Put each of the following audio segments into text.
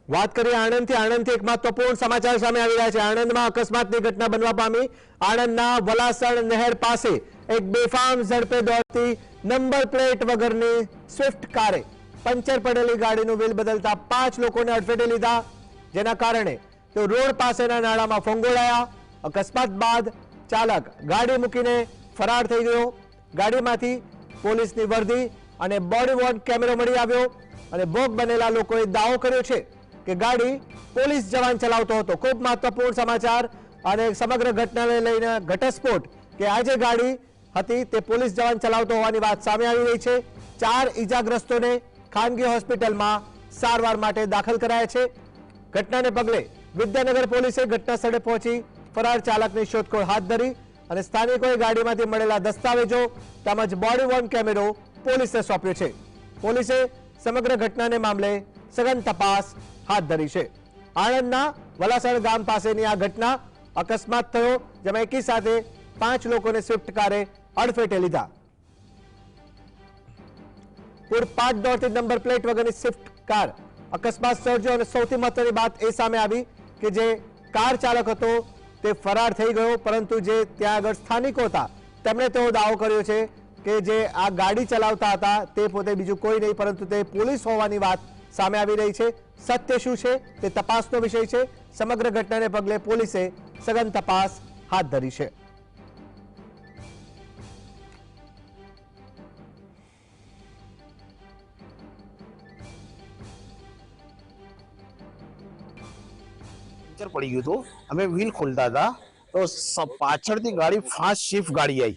વાત કરીએ આણંદથી એક મહત્વપૂર્ણ સમાચાર સામે આવી રહ્યા છે। આણંદમાં અકસ્માતની ઘટના બનવા પામી। આણંદના વલાસણ નહેર પાસે એક બેફામ ઝડપે દોડતી નંબર પ્લેટ વગરની સ્વિફ્ટ કારે પંચર પડેલી ગાડીનું વ્હીલ બદલતા 5 લોકોને અડફેટે લીધા, જેના કારણે તેઓ રોડ પાસેના નાળામાં ફંગોળાયા। અકસ્માત બાદ ચાલક ગાડી મૂકીને ફરાર થઈ ગયો। ગાડીમાંથી પોલીસની વર્દી અને બોડી વોર્ન કેમેરો મળી આવ્યો અને ભોગ બનેલા લોકોએ દાવો કર્યો છે કે ગાડી પોલીસ જવાન ચલાવતો હતો। ખૂબ મહત્વપૂર્ણ સમાચાર અને સમગ્ર ઘટનાને લઈને ઘટસ્ફોટ કે આ જે ગાડી હતી તે પોલીસ જવાન ચલાવતો હોવાની વાત સામે આવી રહી છે। 4 ઈજાગ્રસ્તોને ખાનગી હોસ્પિટલમાં સારવાર માટે દાખલ કરાયા છે। ઘટનાને પગલે વિદ્યાનગર પોલીસે ઘટના સ્થળે પહોંચી ફરાર ચાલકની શોધખોળ હાથ ધરી અને સ્થાનિકોએ ગાડીમાંથી મળેલા દસ્તાવેજો તેમજ બોડી વોર્ન કેમેરો પોલીસને સોંપ્યો છે। પોલીસે સમગ્ર ઘટનાને મામલે સઘન તપાસ હાથ ધરી છે। આણંદના વલાસણ ગામ પાસેની આ ઘટના અકસ્માત થયો, જેમાં એકી સાથે 5 લોકોને સ્વિફ્ટ કારે અડફેટે લીધા। પૂરપાટ દોડતી નંબર પ્લેટ વગરની સ્વિફ્ટ કાર અકસ્માત સર્જ્યો અને સૌથી મહત્વની વાત એ સામે આવી કે જે કાર ચાલક હતો તે ફરાર થઈ ગયો, પરંતુ જે ત્યાં આગળ સ્થાનિકો હતા તેમણે તેવો દાવો કર્યો છે કે જે આ ગાડી ચલાવતા હતા તે પોતે બીજું કોઈ નહીં પરંતુ તે પોલીસ હોવાની વાત સામે આવી રહી છે। સત્ય શું છે તે તપાસનો વિષય છે। સમગ્ર ઘટનાને પગલે પોલીસે સઘન તપાસ હાથ ધરી છે। पंचर पड़ी गई तो हमें व्हील खोलता था तो पाछड़ती गाड़ी फास्ट स्विफ्ट गाड़ी आई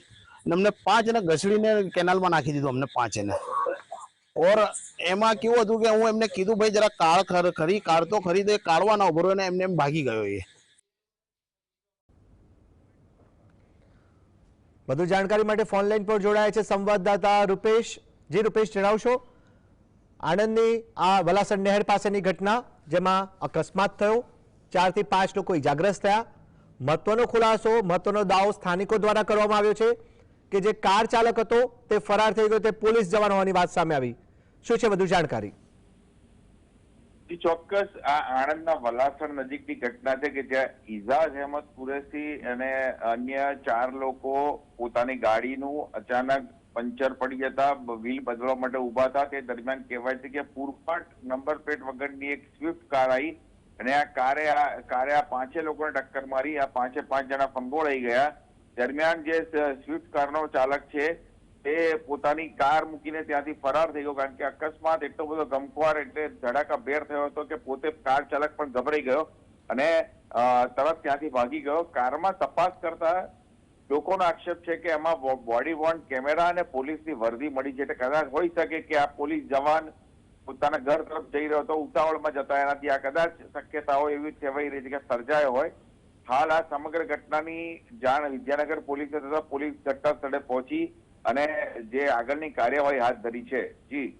ने हमने 5 जने घसड़ी ने केनाल में नाखी दीधो। हमने 5 जने और एमा केवुं हतुं के हूँ एमने कीधुं भाई जरा कार खरी कार तो खरी तो काढ़वा ना उभो ने एमने एम भागी गयो। ये વધુ જાણકારી માટે ફોન લાઈન પર જોડાયા છે સંવાદદાતા રૂપેશ। જી રૂપેશ, જણાવશો આણંદની આ વલાસણ નહેર પાસેની ઘટના જેમાં અકસ્માત થયો, 4 થી 5 લોકો ઇજાગ્રસ્ત થયા। મહત્વનો ખુલાસો, મહત્વનો દાવો સ્થાનિકો દ્વારા કરવામાં આવ્યો છે કે જે કાર ચાલક હતો તે ફરાર થઈ ગયો, તે પોલીસ જવાન હોવાની વાત સામે આવી। શું છે વધુ જાણકારી? ચોક્કસ આ આણંદના વલાસણ નજીકની ઘટના છે કે જ્યાં ઇઝાજ અહેમદ કુરેશી અને અન્ય 4 લોકો પોતાની ગાડીનું અચાનક પંચર પડી જતા વ્હીલ બદલવા માટે ઉભા હતા। તે દરમિયાન કહેવાય છે કે પૂરપાટ નંબર પ્લેટ વગરની એક સ્વિફ્ટ કાર આવી અને આ કારે આ 5 લોકોને ટક્કર મારી। આ 5 જણા ફંગોળાઈ ગયા। દરમિયાન જે સ્વિફ્ટ કારનો ચાલક છે તે પોતાની કાર મૂકીને ત્યાંથી ફરાર થઈ ગયો, કારણ કે અકસ્માત એટલો બધો ગમખ્વાર એટલે ધડાકાભેર થયો હતો કે પોતે કાર ચાલક પણ ગભરાઈ ગયો અને તરત ત્યાંથી ભાગી ગયો। કારમાં તપાસ કરતા લોકોનો આક્ષેપ છે કે એમાં બોડી વોર્ન કેમેરા અને પોલીસની વર્દી મળી છે, એટલે કદાચ હોઈ શકે કે આ પોલીસ જવાન પોતાના ઘર તરફ જઈ રહ્યો હતો, ઉતાવળમાં જતા એનાથી આ કદાચ શક્યતાઓ એવી કહેવાઈ રહી છે કે સર્જાયો હોય। હાલ આ સમગ્ર ઘટનાની જાણ વિદ્યાનગર પોલીસે થતા પોલીસ ઘટના સ્થળે પહોંચી અને જે આગળની કાર્યવાહી હાથ ધરી છે। જી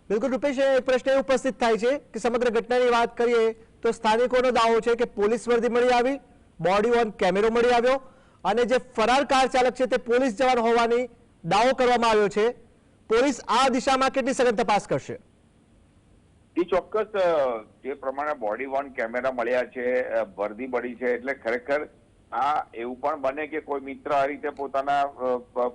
બિલકુલ રૂપેશ, એક પ્રશ્ન એ ઉપસ્થિત થાય છે કે સમગ્ર ઘટનાની વાત કરીએ તો સ્થાનિકોનો દાવો છે કે પોલીસ વર્દી મળી આવી, બોડી વોર્ન કેમેરો મળી આવ્યો અને જે ફરાર કાર ચાલક છે તે પોલીસ જવાન હોવાની દાવો કરવામાં આવ્યો છે। પોલીસ આ દિશામાં કેટલી સઘન તપાસ કરશે? એ ચોક્કસ જે પ્રમાણે બોડી વોર્ન કેમેરા મળ્યા છે, વર્દી મળી છે, એટલે ખરેખર આ એવું પણ બને કે કોઈ મિત્ર આ રીતે પોતાના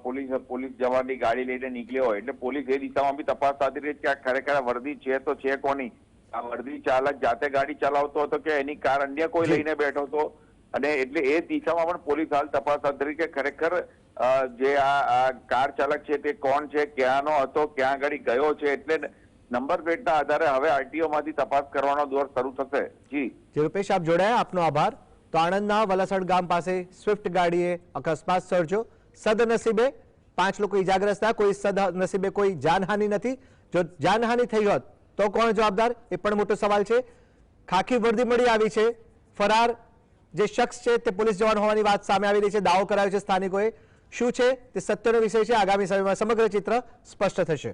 પોલીસ જવાનની ગાડી લઈને નીકળ્યો હોય, એટલે પોલીસ એ દિશામાં બી તપાસ સાધી રહી છે કે આ ખરેખર વર્દી છે તો છે કોની। આ વર્દી ચાલક જાતે ગાડી ચલાવતો હતો કે એની કાર અન્ય કોઈ લઈને બેઠો હતો, અને એટલે એ દિશામાં પણ પોલીસ હાલ તપાસ હાથ ધરી કે ખરેખર જે આ કાર ચાલક છે તે કોણ છે, ક્યાંનો હતો, ક્યાં આગળ ગયો છે। એટલે નંબર પ્લેટના આધારે હવે આરટીઓ માંથી તપાસ કરવાનો દોર શરૂ થશે। જી રૂપેશ, આપ જોડાયા, આપનો આભાર। તો આણંદના વલાસણ ગામ પાસે સ્વિફ્ટ ગાડીએ અકસ્માત સર્જ્યો। સદનસીબે 5 લોકો ઇજાગ્રસ્ત થયા, કોઈ સદનસીબે કોઈ જાનહાનિ નથી। જો જાનહાનિ થઈ હોત તો કોણ જવાબદાર એ પણ મોટો સવાલ છે। ખાખી વર્દી મળી આવી છે, ફરાર જે શખ્સ છે તે પોલીસ જવાન હોવાની વાત સામે આવી રહી છે, દાવો કરાયો છે સ્થાનિકોએ। શું છે તે સત્યનો વિષય છે, આગામી સમયમાં સમગ્ર ચિત્ર સ્પષ્ટ થશે।